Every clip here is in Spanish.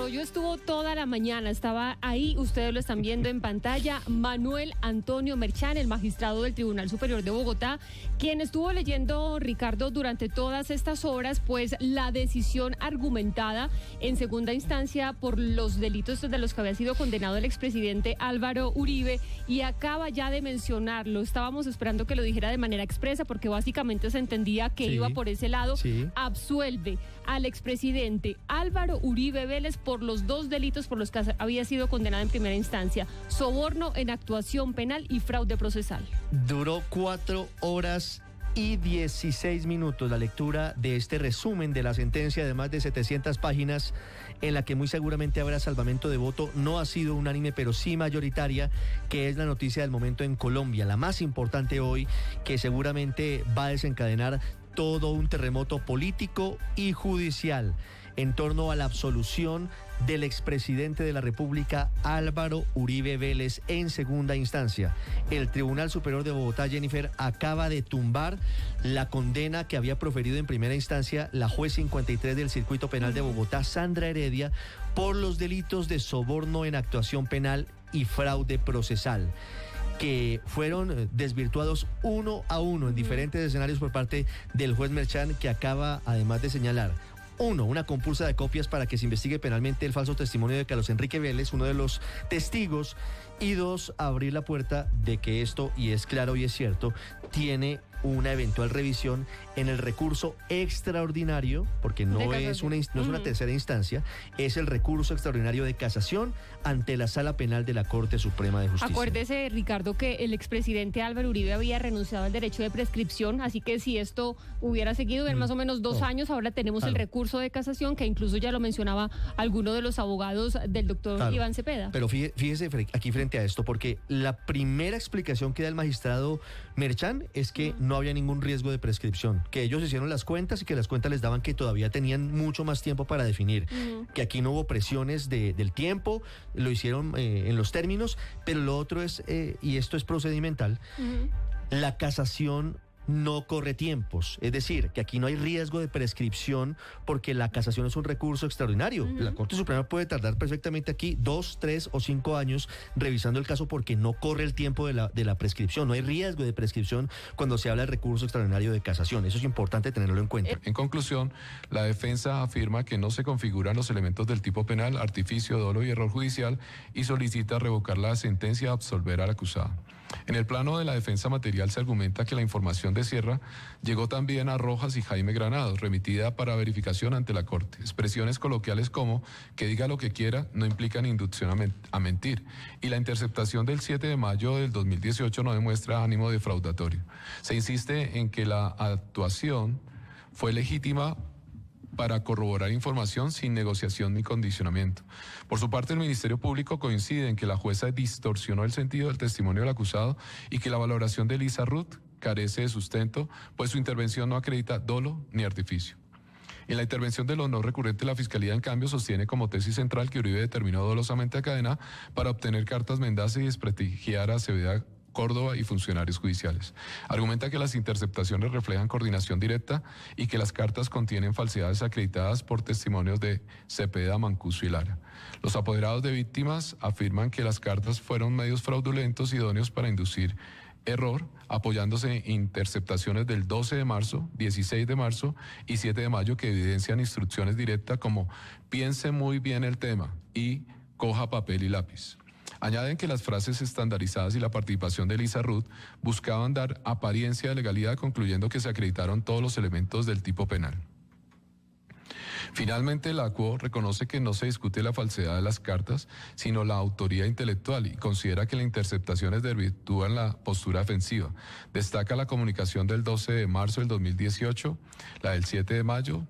desarrollo estuvo toda la mañana, estaba ahí, ustedes lo están viendo en pantalla, Manuel Antonio Merchán, el magistrado del Tribunal Superior de Bogotá, quien estuvo leyendo, Ricardo, durante todas estas horas, pues la decisión argumentada en segunda instancia por los delitos de los que había sido condenado el expresidente Álvaro Uribe, y acaba ya de mencionarlo. Estábamos esperando que lo dijera de manera expresa porque básicamente se entendía que iba por ese lado. Absuelve al expresidente Álvaro Uribe Vélez por los dos delitos por los que había sido condenado en primera instancia: soborno en actuación penal y fraude procesal. Duró 4 horas y 16 minutos la lectura de este resumen de la sentencia de más de 700 páginas, en la que muy seguramente habrá salvamento de voto. No ha sido unánime, pero sí mayoritaria, que es la noticia del momento en Colombia, la más importante hoy, que seguramente va a desencadenar todo un terremoto político y judicial en torno a la absolución del expresidente de la República, Álvaro Uribe Vélez, en segunda instancia. El Tribunal Superior de Bogotá, Jennifer, acaba de tumbar la condena que había proferido en primera instancia la juez 53 del Circuito Penal de Bogotá, Sandra Heredia, por los delitos de soborno en actuación penal y fraude procesal, que fueron desvirtuados uno a uno en diferentes escenarios por parte del juez Merchán, que acaba además de señalar: 1, una compulsa de copias para que se investigue penalmente el falso testimonio de Carlos Enrique Vélez, uno de los testigos, y 2, abrir la puerta de que esto, y es claro y es cierto, tiene una eventual revisión en el recurso extraordinario, porque no es una tercera instancia, es el recurso extraordinario de casación ante la Sala Penal de la Corte Suprema de Justicia. Acuérdese, Ricardo, que el expresidente Álvaro Uribe había renunciado al derecho de prescripción, así que si esto hubiera seguido en más o menos 2 años, ahora tenemos el recurso de casación, que incluso ya lo mencionaba alguno de los abogados del doctor Iván Cepeda. Pero fíjese aquí frente a esto, porque la primera explicación que da el magistrado Merchán es que no había ningún riesgo de prescripción, que ellos hicieron las cuentas y que las cuentas les daban que todavía tenían mucho más tiempo para definir, que aquí no hubo presiones del tiempo, lo hicieron en los términos, pero lo otro es, y esto es procedimental, la casación no corre tiempos, es decir, que aquí no hay riesgo de prescripción porque la casación es un recurso extraordinario. La Corte Suprema puede tardar perfectamente aquí 2, 3 o 5 años revisando el caso porque no corre el tiempo de la prescripción, no hay riesgo de prescripción cuando se habla del recurso extraordinario de casación. Eso es importante tenerlo en cuenta. En conclusión, la defensa afirma que no se configuran los elementos del tipo penal, artificio, dolo y error judicial, y solicita revocar la sentencia a absolver al acusado. En el plano de la defensa material se argumenta que la información de Sierra llegó también a Rojas y Jaime Granados, remitida para verificación ante la Corte. Expresiones coloquiales como "que diga lo que quiera" no implican inducción a mentir, y la interceptación del 7 de mayo del 2018 no demuestra ánimo defraudatorio. Se insiste en que la actuación fue legítima para corroborar información sin negociación ni condicionamiento. Por su parte, el Ministerio Público coincide en que la jueza distorsionó el sentido del testimonio del acusado y que la valoración de Lisa Ruth carece de sustento, pues su intervención no acredita dolo ni artificio. En la intervención del honor recurrente, la Fiscalía, en cambio, sostiene como tesis central que Uribe determinó dolosamente a Cadena para obtener cartas Mendaza y desprestigiar a Acevedo Córdoba y funcionarios judiciales. Argumenta que las interceptaciones reflejan coordinación directa y que las cartas contienen falsedades acreditadas por testimonios de Cepeda, Mancuso y Lara. Los apoderados de víctimas afirman que las cartas fueron medios fraudulentos idóneos para inducir error, apoyándose en interceptaciones del 12 de marzo, 16 de marzo y 7 de mayo que evidencian instrucciones directas como "piense muy bien el tema" y "coja papel y lápiz". Añaden que las frases estandarizadas y la participación de Lisa Ruth buscaban dar apariencia de legalidad, concluyendo que se acreditaron todos los elementos del tipo penal. Finalmente, la ACUO reconoce que no se discute la falsedad de las cartas, sino la autoría intelectual, y considera que las interceptaciones desvirtúan la postura defensiva. Destaca la comunicación del 12 de marzo del 2018, la del 7 de mayo,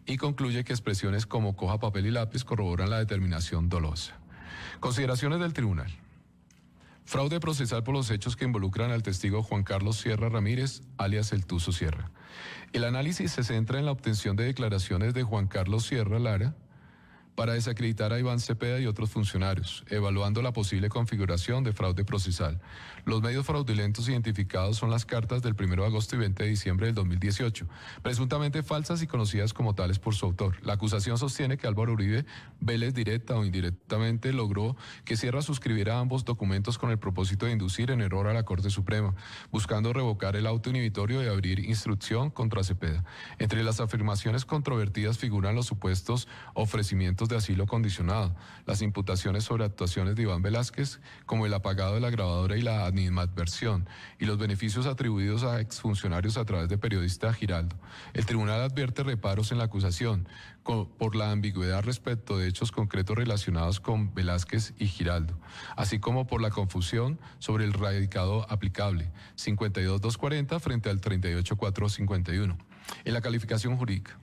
y concluye que expresiones como "coja papel y lápiz" corroboran la determinación dolosa. Consideraciones del tribunal. Fraude procesal por los hechos que involucran al testigo Juan Carlos Sierra Ramírez, alias el Tuzo Sierra. El análisis se centra en la obtención de declaraciones de Juan Carlos Sierra Lara para desacreditar a Iván Cepeda y otros funcionarios, evaluando la posible configuración de fraude procesal. Los medios fraudulentos identificados son las cartas del 1 de agosto y 20 de diciembre del 2018, presuntamente falsas y conocidas como tales por su autor. La acusación sostiene que Álvaro Uribe Vélez, directa o indirectamente, logró que Sierra suscribiera ambos documentos con el propósito de inducir en error a la Corte Suprema, buscando revocar el auto inhibitorio y abrir instrucción contra Cepeda. Entre las afirmaciones controvertidas figuran los supuestos ofrecimientos de asilo condicionado, las imputaciones sobre actuaciones de Iván Velázquez, como el apagado de la grabadora y la animadversión, y los beneficios atribuidos a exfuncionarios a través de periodista Giraldo. El tribunal advierte reparos en la acusación por la ambigüedad respecto de hechos concretos relacionados con Velázquez y Giraldo, así como por la confusión sobre el radicado aplicable, 52.240 frente al 38.451. En la calificación jurídica,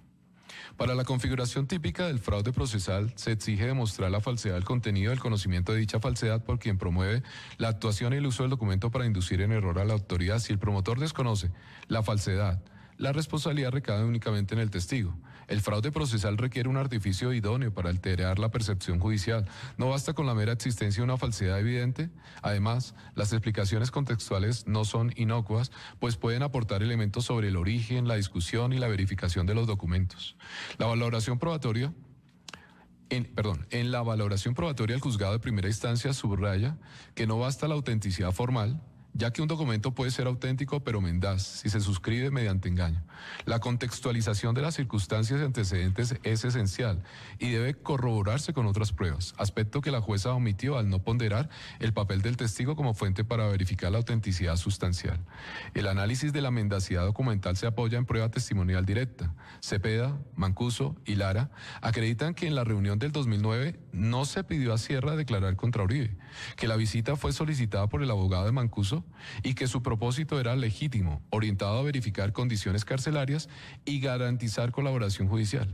para la configuración típica del fraude procesal, se exige demostrar la falsedad del contenido del conocimiento de dicha falsedad por quien promueve la actuación y el uso del documento para inducir en error a la autoridad. Si el promotor desconoce la falsedad, la responsabilidad recae únicamente en el testigo. El fraude procesal requiere un artificio idóneo para alterar la percepción judicial. No basta con la mera existencia de una falsedad evidente. Además, las explicaciones contextuales no son inocuas, pues pueden aportar elementos sobre el origen, la discusión y la verificación de los documentos. La valoración probatoria En la valoración probatoria, el juzgado de primera instancia subraya que no basta la autenticidad formal, ya que un documento puede ser auténtico pero mendaz si se suscribe mediante engaño. La contextualización de las circunstancias y antecedentes es esencial y debe corroborarse con otras pruebas, aspecto que la jueza omitió al no ponderar el papel del testigo como fuente para verificar la autenticidad sustancial. El análisis de la mendacidad documental se apoya en prueba testimonial directa. Cepeda, Mancuso y Lara acreditan que en la reunión del 2009 no se pidió a Sierra declarar contra Uribe, que la visita fue solicitada por el abogado de Mancuso y que su propósito era legítimo, orientado a verificar condiciones carcelarias y garantizar colaboración judicial.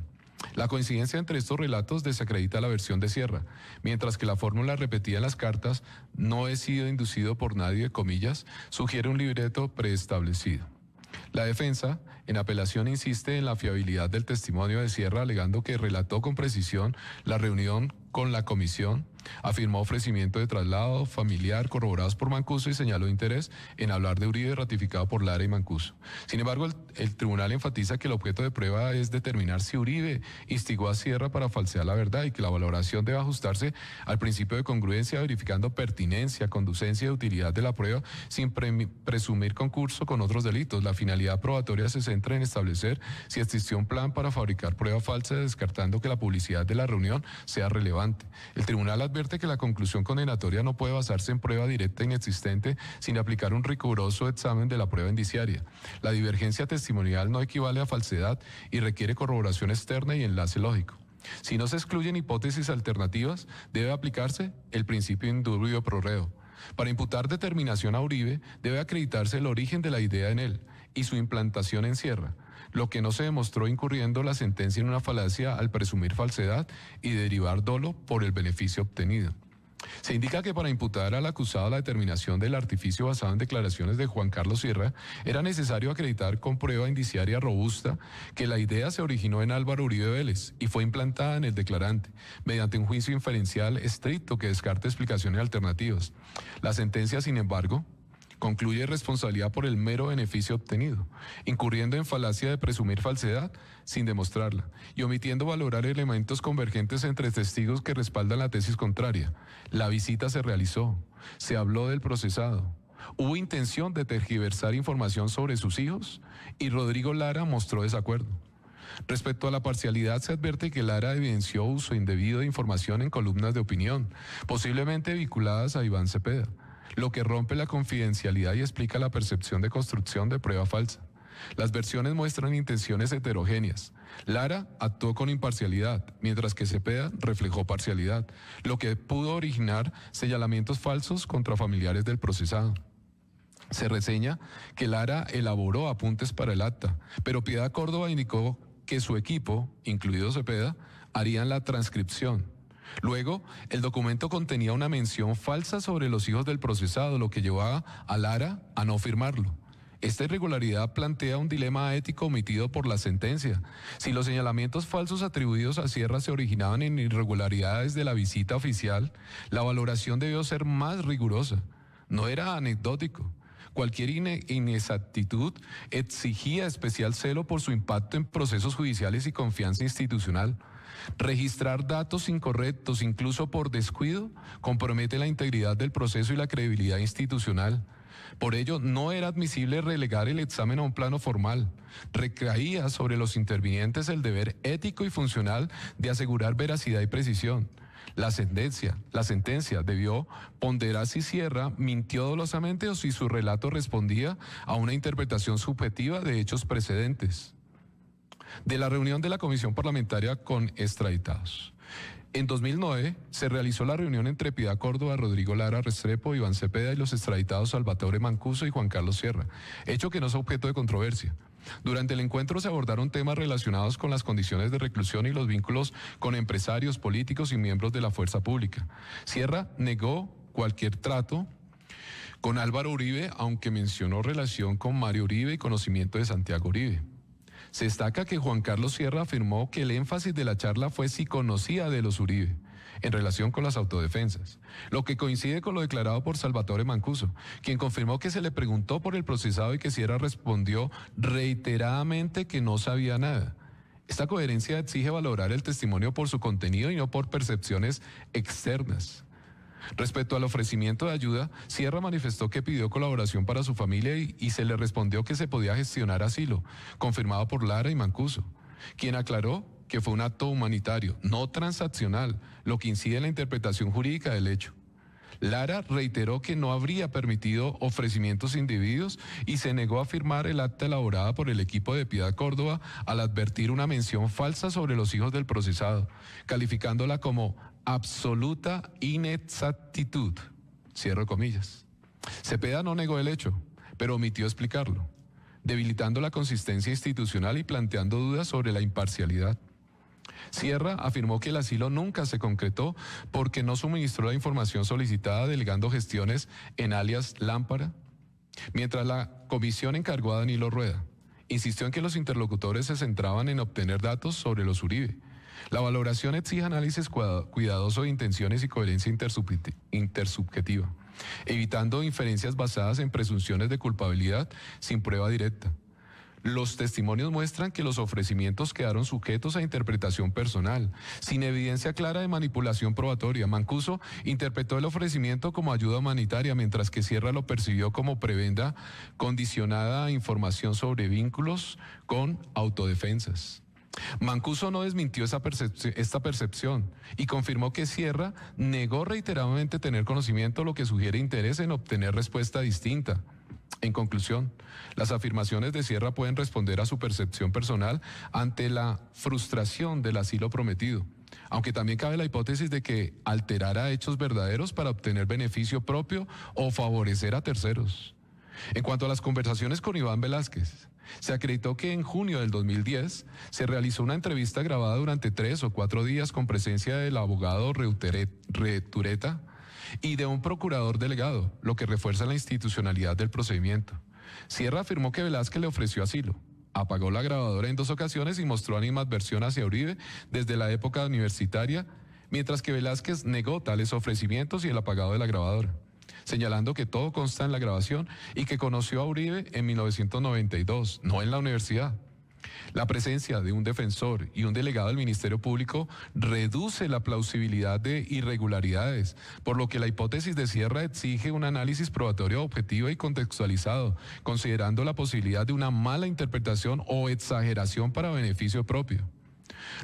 La coincidencia entre estos relatos desacredita la versión de Sierra, mientras que la fórmula repetida en las cartas, no he sido inducido por nadie, comillas, sugiere un libreto preestablecido. La defensa, en apelación, insiste en la fiabilidad del testimonio de Sierra, alegando que relató con precisión la reunión con la comisión, afirmó ofrecimiento de traslado familiar corroborados por Mancuso y señaló interés en hablar de Uribe ratificado por Lara y Mancuso. Sin embargo, el tribunal enfatiza que el objeto de prueba es determinar si Uribe instigó a Sierra para falsear la verdad y que la valoración debe ajustarse al principio de congruencia, verificando pertinencia, conducencia y utilidad de la prueba sin presumir concurso con otros delitos. La finalidad probatoria se centra en establecer si existió un plan para fabricar prueba falsa, descartando que la publicidad de la reunión sea relevante. El tribunal advierte que la conclusión condenatoria no puede basarse en prueba directa inexistente sin aplicar un riguroso examen de la prueba indiciaria. La divergencia testimonial no equivale a falsedad y requiere corroboración externa y enlace lógico. Si no se excluyen hipótesis alternativas, debe aplicarse el principio indubio pro reo. Para imputar determinación a Uribe, debe acreditarse el origen de la idea en él y su implantación en Sierra, lo que no se demostró incurriendo la sentencia en una falacia al presumir falsedad y derivar dolo por el beneficio obtenido. Se indica que para imputar al acusado la determinación del artificio basado en declaraciones de Juan Carlos Sierra, era necesario acreditar con prueba indiciaria robusta que la idea se originó en Álvaro Uribe Vélez y fue implantada en el declarante, mediante un juicio inferencial estricto que descarta explicaciones alternativas. La sentencia, sin embargo, concluye responsabilidad por el mero beneficio obtenido, incurriendo en falacia de presumir falsedad sin demostrarla y omitiendo valorar elementos convergentes entre testigos que respaldan la tesis contraria. La visita se realizó, se habló del procesado, hubo intención de tergiversar información sobre sus hijos y Rodrigo Lara mostró desacuerdo. Respecto a la parcialidad, se advierte que Lara evidenció uso indebido de información en columnas de opinión, posiblemente vinculadas a Iván Cepeda, lo que rompe la confidencialidad y explica la percepción de construcción de prueba falsa. Las versiones muestran intenciones heterogéneas. Lara actuó con imparcialidad, mientras que Cepeda reflejó parcialidad, lo que pudo originar señalamientos falsos contra familiares del procesado. Se reseña que Lara elaboró apuntes para el acta, pero Piedad Córdoba indicó que su equipo, incluido Cepeda, harían la transcripción. Luego, el documento contenía una mención falsa sobre los hijos del procesado, lo que llevaba a Lara a no firmarlo. Esta irregularidad plantea un dilema ético omitido por la sentencia. Si los señalamientos falsos atribuidos a Sierra se originaban en irregularidades de la visita oficial, la valoración debió ser más rigurosa. No era anecdótico. Cualquier inexactitud exigía especial celo por su impacto en procesos judiciales y confianza institucional. Registrar datos incorrectos, incluso por descuido, compromete la integridad del proceso y la credibilidad institucional. Por ello, no era admisible relegar el examen a un plano formal. Recaía sobre los intervinientes el deber ético y funcional de asegurar veracidad y precisión. La sentencia debió ponderar si Sierra mintió dolosamente o si su relato respondía a una interpretación subjetiva de hechos precedentes. De la reunión de la Comisión Parlamentaria con extraditados. En 2009 se realizó la reunión entre Piedad Córdoba, Rodrigo Lara Restrepo, Iván Cepeda y los extraditados Salvatore Mancuso y Juan Carlos Sierra, hecho que no es objeto de controversia. Durante el encuentro se abordaron temas relacionados con las condiciones de reclusión y los vínculos con empresarios, políticos y miembros de la fuerza pública. Sierra negó cualquier trato con Álvaro Uribe, aunque mencionó relación con Mario Uribe y conocimiento de Santiago Uribe. Se destaca que Juan Carlos Sierra afirmó que el énfasis de la charla fue si conocía de los Uribe, en relación con las autodefensas, lo que coincide con lo declarado por Salvatore Mancuso, quien confirmó que se le preguntó por el procesado y que Sierra respondió reiteradamente que no sabía nada. Esta coherencia exige valorar el testimonio por su contenido y no por percepciones externas. Respecto al ofrecimiento de ayuda, Sierra manifestó que pidió colaboración para su familia y se le respondió que se podía gestionar asilo, confirmado por Lara y Mancuso, quien aclaró que fue un acto humanitario, no transaccional, lo que incide en la interpretación jurídica del hecho. Lara reiteró que no habría permitido ofrecimientos indebidos y se negó a firmar el acta elaborada por el equipo de Piedad Córdoba al advertir una mención falsa sobre los hijos del procesado, calificándola como absoluta inexactitud. Cierro comillas. Cepeda no negó el hecho, pero omitió explicarlo, debilitando la consistencia institucional y planteando dudas sobre la imparcialidad. Sierra afirmó que el asilo nunca se concretó porque no suministró la información solicitada delegando gestiones en alias Lámpara, mientras la comisión encargó a Danilo Rueda. Insistió en que los interlocutores se centraban en obtener datos sobre los Uribe. La valoración exige análisis cuidadoso de intenciones y coherencia intersubjetiva, evitando inferencias basadas en presunciones de culpabilidad sin prueba directa. Los testimonios muestran que los ofrecimientos quedaron sujetos a interpretación personal, sin evidencia clara de manipulación probatoria. Mancuso interpretó el ofrecimiento como ayuda humanitaria, mientras que Sierra lo percibió como prebenda condicionada a información sobre vínculos con autodefensas. Mancuso no desmintió esta percepción y confirmó que Sierra negó reiteradamente tener conocimiento, lo que sugiere interés en obtener respuesta distinta. En conclusión, las afirmaciones de Sierra pueden responder a su percepción personal ante la frustración del asilo prometido, aunque también cabe la hipótesis de que alterara hechos verdaderos para obtener beneficio propio o favorecer a terceros. En cuanto a las conversaciones con Iván Velázquez, se acreditó que en junio del 2010 se realizó una entrevista grabada durante 3 o 4 días con presencia del abogado Retureta y de un procurador delegado, lo que refuerza la institucionalidad del procedimiento. Sierra afirmó que Velázquez le ofreció asilo, apagó la grabadora en 2 ocasiones y mostró animadversión hacia Uribe desde la época universitaria, mientras que Velázquez negó tales ofrecimientos y el apagado de la grabadora, señalando que todo consta en la grabación y que conoció a Uribe en 1992, no en la universidad. La presencia de un defensor y un delegado del Ministerio Público reduce la plausibilidad de irregularidades, por lo que la hipótesis de Sierra exige un análisis probatorio objetivo y contextualizado, considerando la posibilidad de una mala interpretación o exageración para beneficio propio.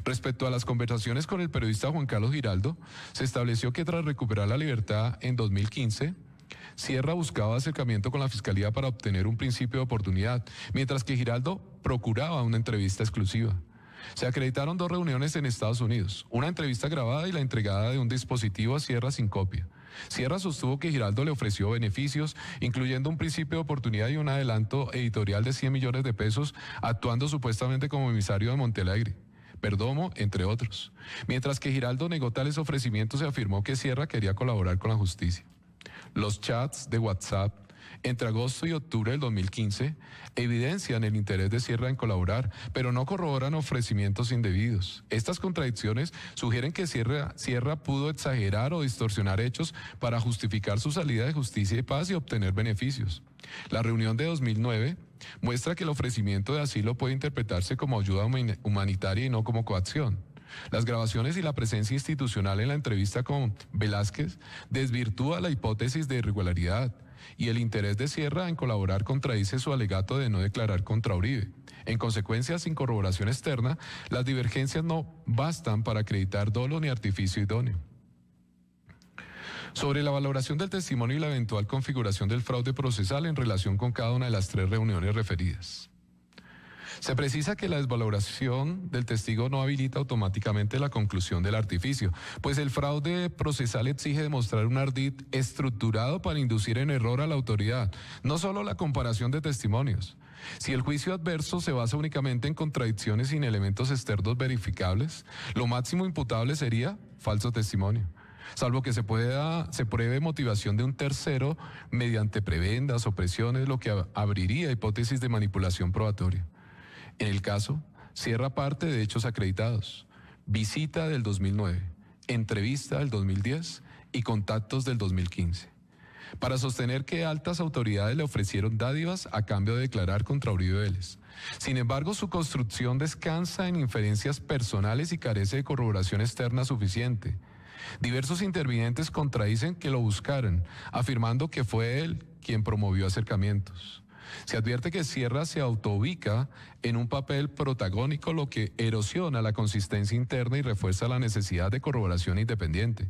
Respecto a las conversaciones con el periodista Juan Carlos Giraldo, se estableció que tras recuperar la libertad en 2015, Sierra buscaba acercamiento con la Fiscalía para obtener un principio de oportunidad, mientras que Giraldo procuraba una entrevista exclusiva. Se acreditaron 2 reuniones en Estados Unidos, una entrevista grabada y la entregada de un dispositivo a Sierra sin copia. Sierra sostuvo que Giraldo le ofreció beneficios, incluyendo un principio de oportunidad y un adelanto editorial de 100 millones de pesos, actuando supuestamente como emisario de Montealegre, Perdomo, entre otros. Mientras que Giraldo negó tales ofrecimientos y afirmó que Sierra quería colaborar con la justicia. Los chats de WhatsApp entre agosto y octubre del 2015 evidencian el interés de Sierra en colaborar, pero no corroboran ofrecimientos indebidos. Estas contradicciones sugieren que Sierra pudo exagerar o distorsionar hechos para justificar su salida de Justicia y Paz y obtener beneficios. La reunión de 2009 muestra que el ofrecimiento de asilo puede interpretarse como ayuda humanitaria y no como coacción. Las grabaciones y la presencia institucional en la entrevista con Velázquez desvirtúa la hipótesis de irregularidad y el interés de Sierra en colaborar contradice su alegato de no declarar contra Uribe. En consecuencia, sin corroboración externa, las divergencias no bastan para acreditar dolo ni artificio idóneo. Sobre la valoración del testimonio y la eventual configuración del fraude procesal en relación con cada una de las 3 reuniones referidas. Se precisa que la desvaloración del testigo no habilita automáticamente la conclusión del artificio, pues el fraude procesal exige demostrar un ardid estructurado para inducir en error a la autoridad, no solo la comparación de testimonios. Si el juicio adverso se basa únicamente en contradicciones sin elementos externos verificables, lo máximo imputable sería falso testimonio, salvo que se pruebe motivación de un tercero mediante prebendas o presiones, lo que abriría hipótesis de manipulación probatoria. En el caso, Sierra parte de hechos acreditados, visita del 2009, entrevista del 2010 y contactos del 2015, para sostener que altas autoridades le ofrecieron dádivas a cambio de declarar contra Uribe Vélez. Sin embargo, su construcción descansa en inferencias personales y carece de corroboración externa suficiente. Diversos intervinientes contradicen que lo buscaron, afirmando que fue él quien promovió acercamientos. Se advierte que Sierra se autoubica en un papel protagónico, lo que erosiona la consistencia interna y refuerza la necesidad de corroboración independiente.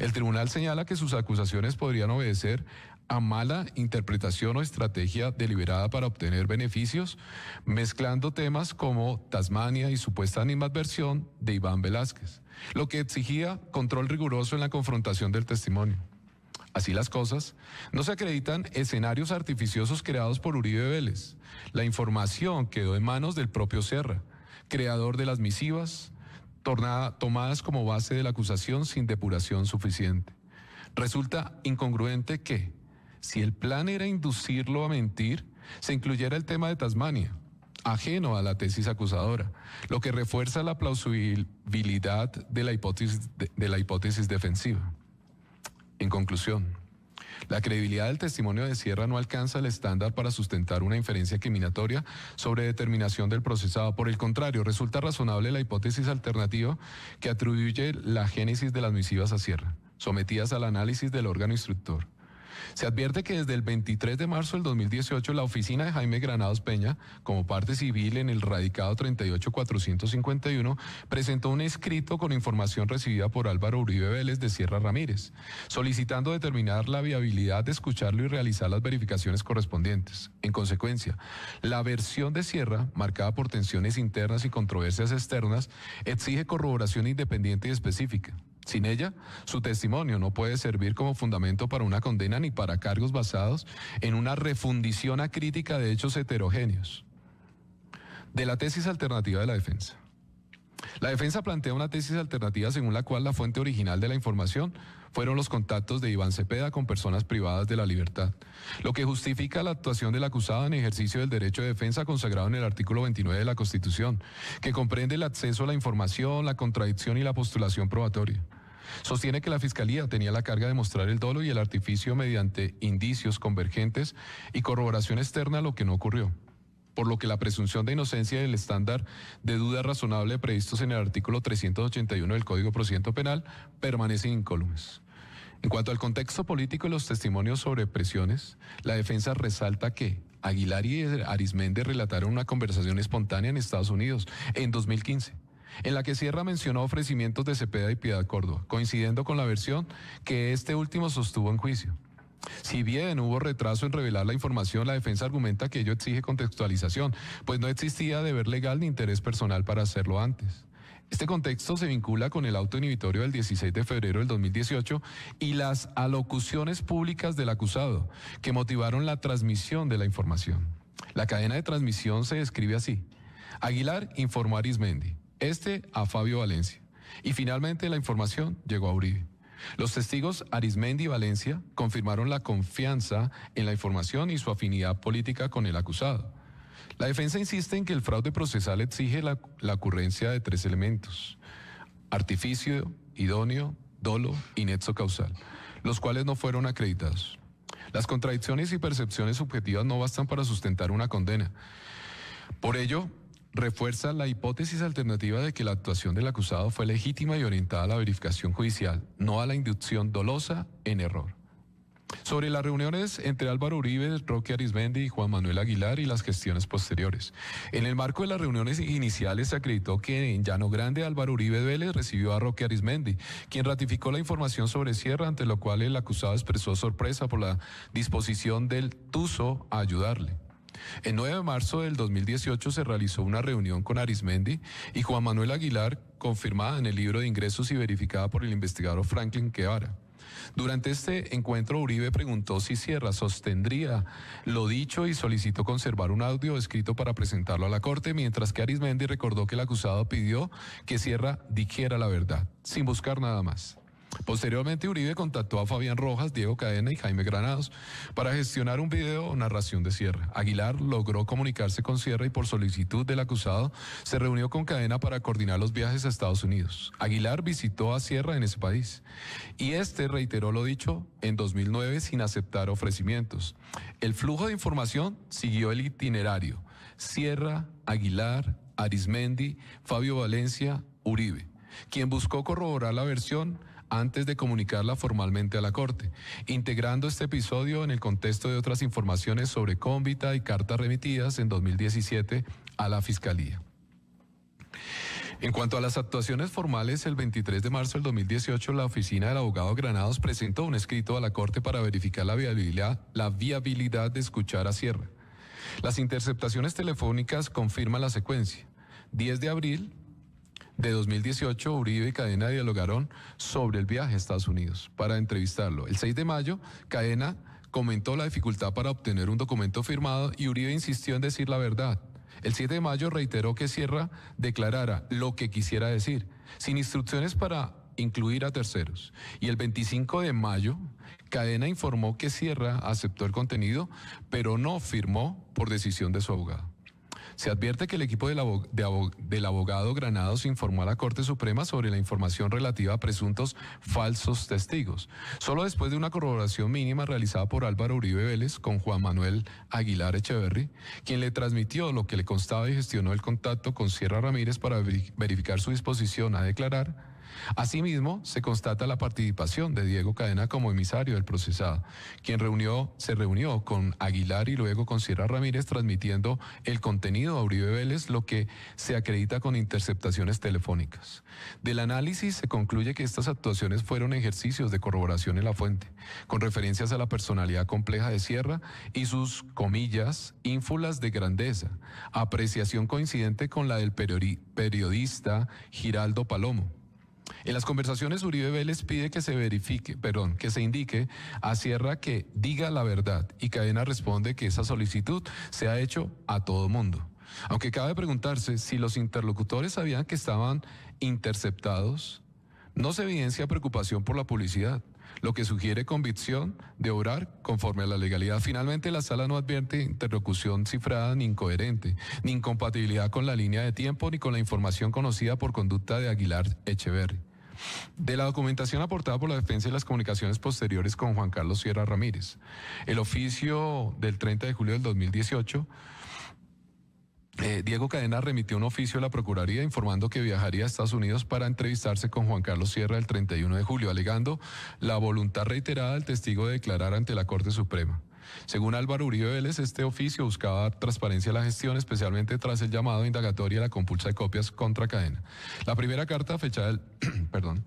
El tribunal señala que sus acusaciones podrían obedecer a mala interpretación o estrategia deliberada para obtener beneficios, mezclando temas como Tasmania y supuesta animadversión de Iván Velázquez, lo que exigía control riguroso en la confrontación del testimonio. Así las cosas, no se acreditan escenarios artificiosos creados por Uribe Vélez. La información quedó en manos del propio Sierra, creador de las misivas, tomadas como base de la acusación sin depuración suficiente. Resulta incongruente que, si el plan era inducirlo a mentir, se incluyera el tema de Tasmania, ajeno a la tesis acusadora, lo que refuerza la plausibilidad de la hipótesis defensiva. En conclusión, la credibilidad del testimonio de Sierra no alcanza el estándar para sustentar una inferencia incriminatoria sobre determinación del procesado. Por el contrario, resulta razonable la hipótesis alternativa que atribuye la génesis de las misivas a Sierra, sometidas al análisis del órgano instructor. Se advierte que desde el 23 de marzo del 2018 la oficina de Jaime Granados Peña, como parte civil en el radicado 38451, presentó un escrito con información recibida por Álvaro Uribe Vélez de Sierra Ramírez, solicitando determinar la viabilidad de escucharlo y realizar las verificaciones correspondientes. En consecuencia, la versión de Sierra, marcada por tensiones internas y controversias externas, exige corroboración independiente y específica. Sin ella, su testimonio no puede servir como fundamento para una condena ni para cargos basados en una refundición acrítica de hechos heterogéneos. De la tesis alternativa de la defensa. La defensa plantea una tesis alternativa según la cual la fuente original de la información fueron los contactos de Iván Cepeda con personas privadas de la libertad, lo que justifica la actuación del acusado en ejercicio del derecho de defensa consagrado en el artículo 29 de la Constitución, que comprende el acceso a la información, la contradicción y la postulación probatoria. Sostiene que la Fiscalía tenía la carga de mostrar el dolo y el artificio mediante indicios convergentes y corroboración externa, lo que no ocurrió, por lo que la presunción de inocencia y el estándar de duda razonable previstos en el artículo 381 del Código de Procedimiento Penal permanecen incólumes. En cuanto al contexto político y los testimonios sobre presiones, la defensa resalta que Aguilar y Arizmendi relataron una conversación espontánea en Estados Unidos en 2015, en la que Sierra mencionó ofrecimientos de Cepeda y Piedad Córdoba, coincidiendo con la versión que este último sostuvo en juicio. Si bien hubo retraso en revelar la información, la defensa argumenta que ello exige contextualización, pues no existía deber legal ni interés personal para hacerlo antes. Este contexto se vincula con el auto inhibitorio del 16 de febrero del 2018 y las alocuciones públicas del acusado, que motivaron la transmisión de la información. La cadena de transmisión se describe así: Aguilar informó a Arizmendi, a Fabio Valencia, y finalmente la información llegó a Uribe. Los testigos Arizmendi y Valencia confirmaron la confianza en la información y su afinidad política con el acusado. La defensa insiste en que el fraude procesal exige la ocurrencia de 3 elementos: artificio, idóneo, dolo y nexo causal, los cuales no fueron acreditados. Las contradicciones y percepciones subjetivas no bastan para sustentar una condena. Por ello, refuerza la hipótesis alternativa de que la actuación del acusado fue legítima y orientada a la verificación judicial, no a la inducción dolosa en error. Sobre las reuniones entre Álvaro Uribe, Roque Arizmendi y Juan Manuel Aguilar y las gestiones posteriores. En el marco de las reuniones iniciales se acreditó que en Llano Grande Álvaro Uribe Vélez recibió a Roque Arizmendi, quien ratificó la información sobre Sierra, ante lo cual el acusado expresó sorpresa por la disposición del Tuzo a ayudarle. El 9 de marzo del 2018 se realizó una reunión con Arizmendi y Juan Manuel Aguilar, confirmada en el libro de ingresos y verificada por el investigador Franklin Guevara. Durante este encuentro, Uribe preguntó si Sierra sostendría lo dicho y solicitó conservar un audio escrito para presentarlo a la corte, mientras que Arizmendi recordó que el acusado pidió que Sierra dijera la verdad, sin buscar nada más. Posteriormente, Uribe contactó a Fabián Rojas, Diego Cadena y Jaime Granados para gestionar un video o narración de Sierra. Aguilar logró comunicarse con Sierra y por solicitud del acusado se reunió con Cadena para coordinar los viajes a Estados Unidos. Aguilar visitó a Sierra en ese país y este reiteró lo dicho en 2009 sin aceptar ofrecimientos. El flujo de información siguió el itinerario: Sierra, Aguilar, Arizmendi, Fabio Valencia, Uribe, quien buscó corroborar la versión antes de comunicarla formalmente a la Corte, integrando este episodio en el contexto de otras informaciones sobre Cómbita y cartas remitidas en 2017 a la Fiscalía. En cuanto a las actuaciones formales, el 23 de marzo del 2018, la oficina del abogado Granados presentó un escrito a la Corte para verificar la viabilidad de escuchar a Sierra. Las interceptaciones telefónicas confirman la secuencia. 10 de abril de 2018, Uribe y Cadena dialogaron sobre el viaje a Estados Unidos para entrevistarlo. El 6 de mayo, Cadena comentó la dificultad para obtener un documento firmado y Uribe insistió en decir la verdad. El 7 de mayo reiteró que Sierra declarara lo que quisiera decir, sin instrucciones para incluir a terceros. Y el 25 de mayo, Cadena informó que Sierra aceptó el contenido, pero no firmó por decisión de su abogado. Se advierte que el equipo del abogado Granados informó a la Corte Suprema sobre la información relativa a presuntos falsos testigos, solo después de una corroboración mínima realizada por Álvaro Uribe Vélez con Juan Manuel Aguilar Echeverry, quien le transmitió lo que le constaba y gestionó el contacto con Sierra Ramírez para verificar su disposición a declarar. Asimismo, se constata la participación de Diego Cadena como emisario del procesado, quien se reunió con Aguilar y luego con Sierra Ramírez transmitiendo el contenido a Uribe Vélez, lo que se acredita con interceptaciones telefónicas. Del análisis se concluye que estas actuaciones fueron ejercicios de corroboración en la fuente, con referencias a la personalidad compleja de Sierra y sus, comillas, ínfulas de grandeza, apreciación coincidente con la del periodista Giraldo Palomo. En las conversaciones, Uribe Vélez pide que se indique a Sierra que diga la verdad y Cadena responde que esa solicitud se ha hecho a todo mundo. Aunque cabe preguntarse si los interlocutores sabían que estaban interceptados, no se evidencia preocupación por la publicidad, lo que sugiere convicción de obrar conforme a la legalidad. Finalmente, la sala no advierte interlocución cifrada ni incoherente, ni incompatibilidad con la línea de tiempo ni con la información conocida por conducta de Aguilar Echeverry. De la documentación aportada por la defensa y las comunicaciones posteriores con Juan Carlos Sierra Ramírez, el oficio del 30 de julio del 2018, Diego Cadena remitió un oficio a la Procuraduría informando que viajaría a Estados Unidos para entrevistarse con Juan Carlos Sierra el 31 de julio, alegando la voluntad reiterada del testigo de declarar ante la Corte Suprema. Según Álvaro Uribe Vélez, este oficio buscaba dar transparencia a la gestión, especialmente tras el llamado a indagatoria a la compulsa de copias contra Cadena. La primera carta, fechada el 1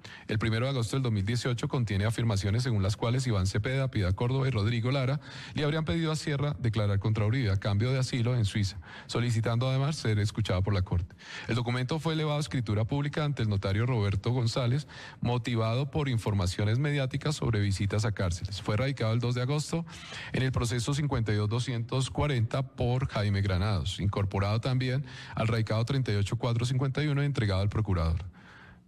de agosto del 2018, contiene afirmaciones según las cuales Iván Cepeda, Piedad Córdoba y Rodrigo Lara le habrían pedido a Sierra declarar contra Uribe a cambio de asilo en Suiza, solicitando además ser escuchado por la Corte. El documento fue elevado a escritura pública ante el notario Roberto González, motivado por informaciones mediáticas sobre visitas a cárceles. Fue radicado el 2 de agosto en el proceso 52-240 por Jaime Granados, incorporado también al radicado 38-451 y entregado al procurador.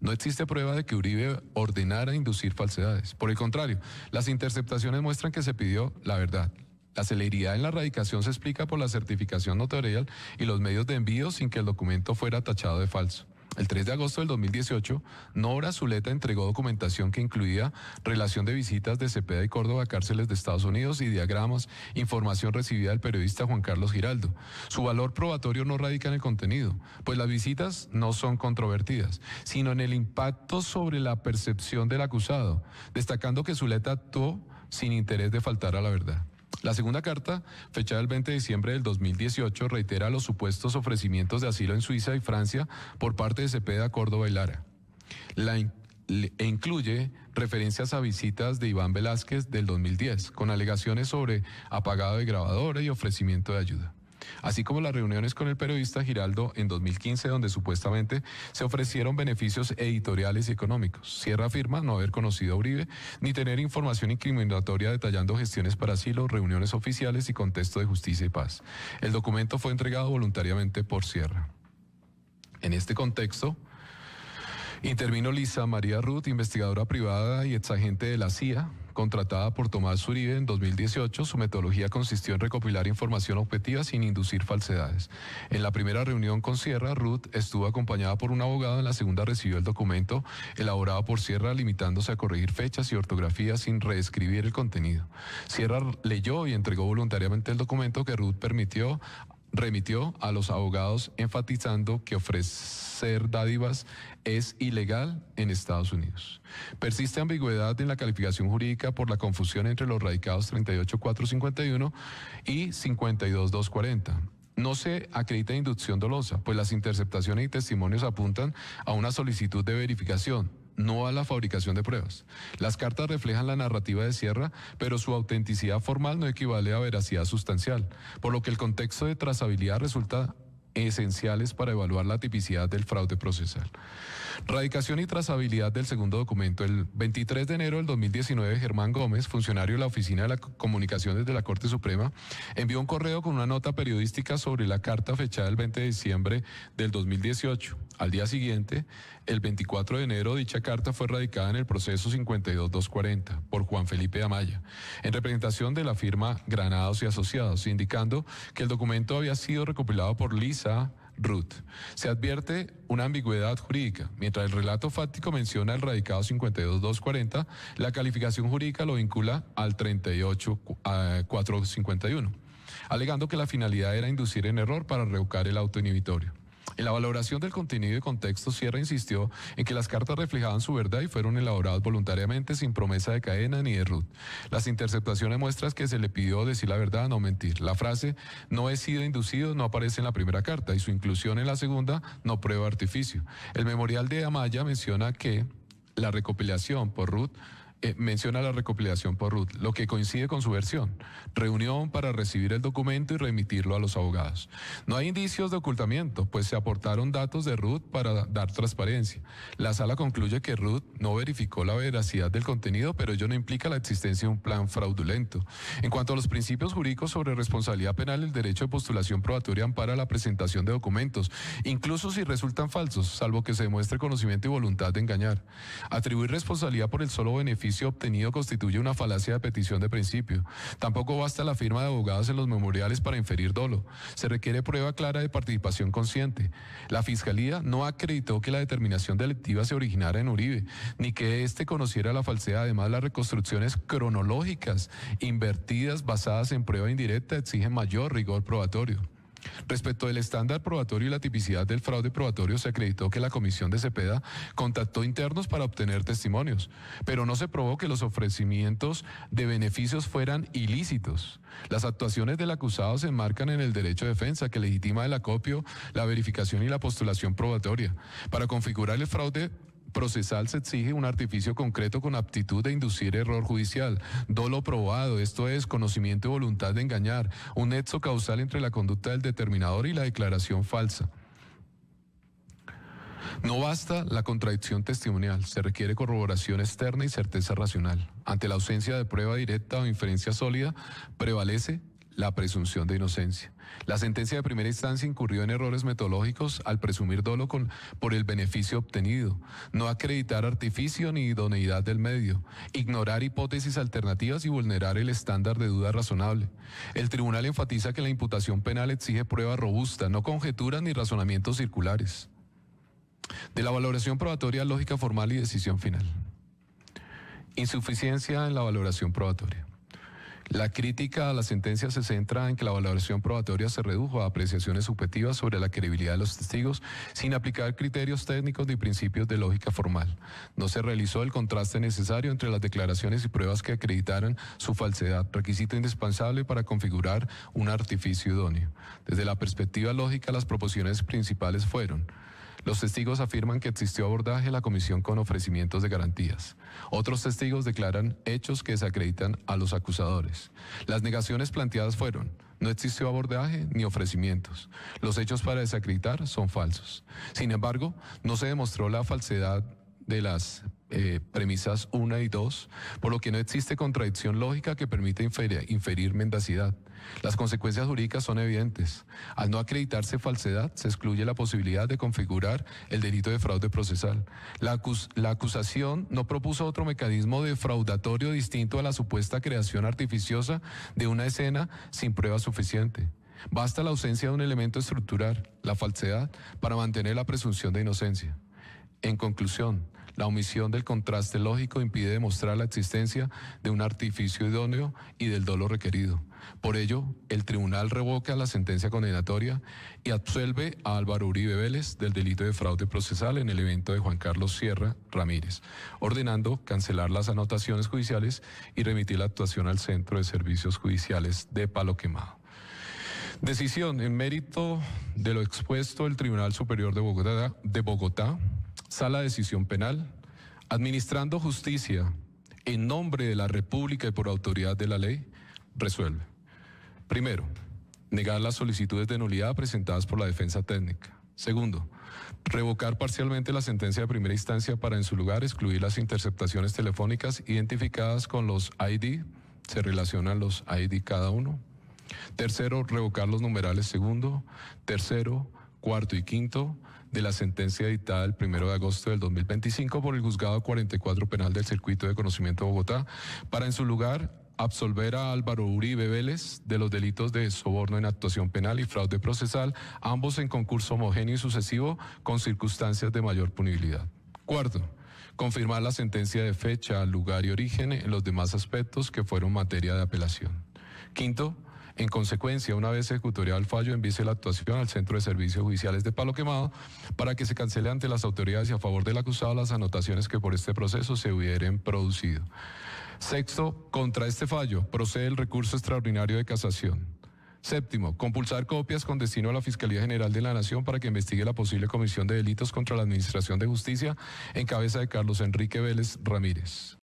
No existe prueba de que Uribe ordenara inducir falsedades. Por el contrario, las interceptaciones muestran que se pidió la verdad. La celeridad en la radicación se explica por la certificación notarial y los medios de envío sin que el documento fuera tachado de falso. El 3 de agosto del 2018, Nora Zuleta entregó documentación que incluía relación de visitas de Cepeda y Córdoba a cárceles de Estados Unidos y diagramas, información recibida del periodista Juan Carlos Giraldo. Su valor probatorio no radica en el contenido, pues las visitas no son controvertidas, sino en el impacto sobre la percepción del acusado, destacando que Zuleta actuó sin interés de faltar a la verdad. La segunda carta, fechada el 20 de diciembre del 2018, reitera los supuestos ofrecimientos de asilo en Suiza y Francia por parte de Cepeda, Córdoba y Lara. E incluye referencias a visitas de Iván Velázquez del 2010, con alegaciones sobre apagado de grabadora y ofrecimiento de ayuda. Así como las reuniones con el periodista Giraldo en 2015, donde supuestamente se ofrecieron beneficios editoriales y económicos. Sierra afirma no haber conocido a Uribe, ni tener información incriminatoria detallando gestiones para asilo, reuniones oficiales y contexto de justicia y paz. El documento fue entregado voluntariamente por Sierra. En este contexto, intervino Lisa María Ruth, investigadora privada y exagente de la CIA, contratada por Tomás Uribe en 2018. Su metodología consistió en recopilar información objetiva sin inducir falsedades. En la primera reunión con Sierra, Ruth estuvo acompañada por un abogado. En la segunda recibió el documento elaborado por Sierra, limitándose a corregir fechas y ortografía sin reescribir el contenido. Sierra leyó y entregó voluntariamente el documento que Ruth remitió a los abogados, enfatizando que ofrecer dádivas es ilegal en Estados Unidos. Persiste ambigüedad en la calificación jurídica por la confusión entre los radicados 38.451 y 52.240. No se acredita inducción dolosa, pues las interceptaciones y testimonios apuntan a una solicitud de verificación, no a la fabricación de pruebas. Las cartas reflejan la narrativa de Sierra, pero su autenticidad formal no equivale a veracidad sustancial, por lo que el contexto de trazabilidad resulta esenciales para evaluar la tipicidad del fraude procesal. Radicación y trazabilidad del segundo documento. El 23 de enero del 2019, Germán Gómez, funcionario de la Oficina de la Comunicaciones de la Corte Suprema, envió un correo con una nota periodística sobre la carta fechada el 20 de diciembre del 2018. Al día siguiente, el 24 de enero, dicha carta fue radicada en el proceso 52.240 por Juan Felipe Amaya, en representación de la firma Granados y Asociados, indicando que el documento había sido recopilado por Lisa Ruth. Se advierte una ambigüedad jurídica. Mientras el relato fáctico menciona el radicado 52.240, la calificación jurídica lo vincula al 38.451, alegando que la finalidad era inducir en error para revocar el auto inhibitorio. En la valoración del contenido y contexto, Sierra insistió en que las cartas reflejaban su verdad y fueron elaboradas voluntariamente sin promesa de cadena ni de Ruth. Las interceptaciones muestran que se le pidió decir la verdad, no mentir. La frase "no he sido inducido" no aparece en la primera carta y su inclusión en la segunda no prueba artificio. El memorial de Amaya menciona que la recopilación por Ruth lo que coincide con su versión. Reunión para recibir el documento y remitirlo a los abogados. No hay indicios de ocultamiento, pues se aportaron datos de Ruth para dar transparencia. La sala concluye que Ruth no verificó la veracidad del contenido, pero ello no implica la existencia de un plan fraudulento. En cuanto a los principios jurídicos sobre responsabilidad penal, el derecho de postulación probatoria ampara la presentación de documentos, incluso si resultan falsos, salvo que se demuestre conocimiento y voluntad de engañar. Atribuir responsabilidad por el solo beneficio obtenido constituye una falacia de petición de principio. Tampoco basta la firma de abogados en los memoriales para inferir dolo. Se requiere prueba clara de participación consciente. La Fiscalía no acreditó que la determinación delictiva se originara en Uribe, ni que éste conociera la falsedad. Además, las reconstrucciones cronológicas invertidas basadas en prueba indirecta exigen mayor rigor probatorio. Respecto del estándar probatorio y la tipicidad del fraude probatorio, se acreditó que la comisión de Cepeda contactó internos para obtener testimonios, pero no se probó que los ofrecimientos de beneficios fueran ilícitos. Las actuaciones del acusado se enmarcan en el derecho de defensa, que legitima el acopio, la verificación y la postulación probatoria. Para configurar el fraude procesal se exige un artificio concreto con aptitud de inducir error judicial, dolo probado, esto es, conocimiento y voluntad de engañar, un nexo causal entre la conducta del determinador y la declaración falsa. No basta la contradicción testimonial, se requiere corroboración externa y certeza racional. Ante la ausencia de prueba directa o inferencia sólida, prevalece la presunción de inocencia. La sentencia de primera instancia incurrió en errores metodológicos al presumir dolo por el beneficio obtenido, no acreditar artificio ni idoneidad del medio, ignorar hipótesis alternativas y vulnerar el estándar de duda razonable. El tribunal enfatiza que la imputación penal exige prueba robusta, no conjeturas ni razonamientos circulares. De la valoración probatoria, lógica formal y decisión final. Insuficiencia en la valoración probatoria. La crítica a la sentencia se centra en que la valoración probatoria se redujo a apreciaciones subjetivas sobre la credibilidad de los testigos sin aplicar criterios técnicos ni principios de lógica formal. No se realizó el contraste necesario entre las declaraciones y pruebas que acreditaran su falsedad, requisito indispensable para configurar un artificio idóneo. Desde la perspectiva lógica, las proposiciones principales fueron: los testigos afirman que existió abordaje en la comisión con ofrecimientos de garantías. Otros testigos declaran hechos que desacreditan a los acusadores. Las negaciones planteadas fueron: no existió abordaje ni ofrecimientos. Los hechos para desacreditar son falsos. Sin embargo, no se demostró la falsedad de las premisas 1 y 2, por lo que no existe contradicción lógica que permita inferir mendacidad. Las consecuencias jurídicas son evidentes. Al no acreditarse falsedad, se excluye la posibilidad de configurar el delito de fraude procesal. La acusación no propuso otro mecanismo defraudatorio distinto a la supuesta creación artificiosa de una escena sin prueba suficiente. Basta la ausencia de un elemento estructural, la falsedad, para mantener la presunción de inocencia. En conclusión, la omisión del contraste lógico impide demostrar la existencia de un artificio idóneo y del dolo requerido. Por ello, el tribunal revoca la sentencia condenatoria y absuelve a Álvaro Uribe Vélez del delito de fraude procesal en el evento de Juan Carlos Sierra Ramírez, ordenando cancelar las anotaciones judiciales y remitir la actuación al Centro de Servicios Judiciales de Palo Quemado. Decisión: en mérito de lo expuesto, el Tribunal Superior de Bogotá, Sala de Decisión Penal, administrando justicia en nombre de la República y por autoridad de la ley, resuelve: primero, negar las solicitudes de nulidad presentadas por la defensa técnica. Segundo, revocar parcialmente la sentencia de primera instancia para en su lugar excluir las interceptaciones telefónicas identificadas con los ID, se relacionan los ID cada uno. Tercero, revocar los numerales segundo, tercero, cuarto y quinto de la sentencia dictada el 1 de agosto del 2025 por el Juzgado 44 Penal del Circuito de Conocimiento de Bogotá, para en su lugar absolver a Álvaro Uribe Vélez de los delitos de soborno en actuación penal y fraude procesal, ambos en concurso homogéneo y sucesivo con circunstancias de mayor punibilidad. Cuarto, confirmar la sentencia de fecha, lugar y origen en los demás aspectos que fueron materia de apelación. Quinto, en consecuencia, una vez ejecutoriado el fallo, envíese la actuación al Centro de Servicios Judiciales de Palo Quemado para que se cancele ante las autoridades y a favor del acusado las anotaciones que por este proceso se hubieran producido. Sexto, contra este fallo procede el recurso extraordinario de casación. Séptimo, compulsar copias con destino a la Fiscalía General de la Nación para que investigue la posible comisión de delitos contra la Administración de Justicia en cabeza de Carlos Enrique Vélez Ramírez.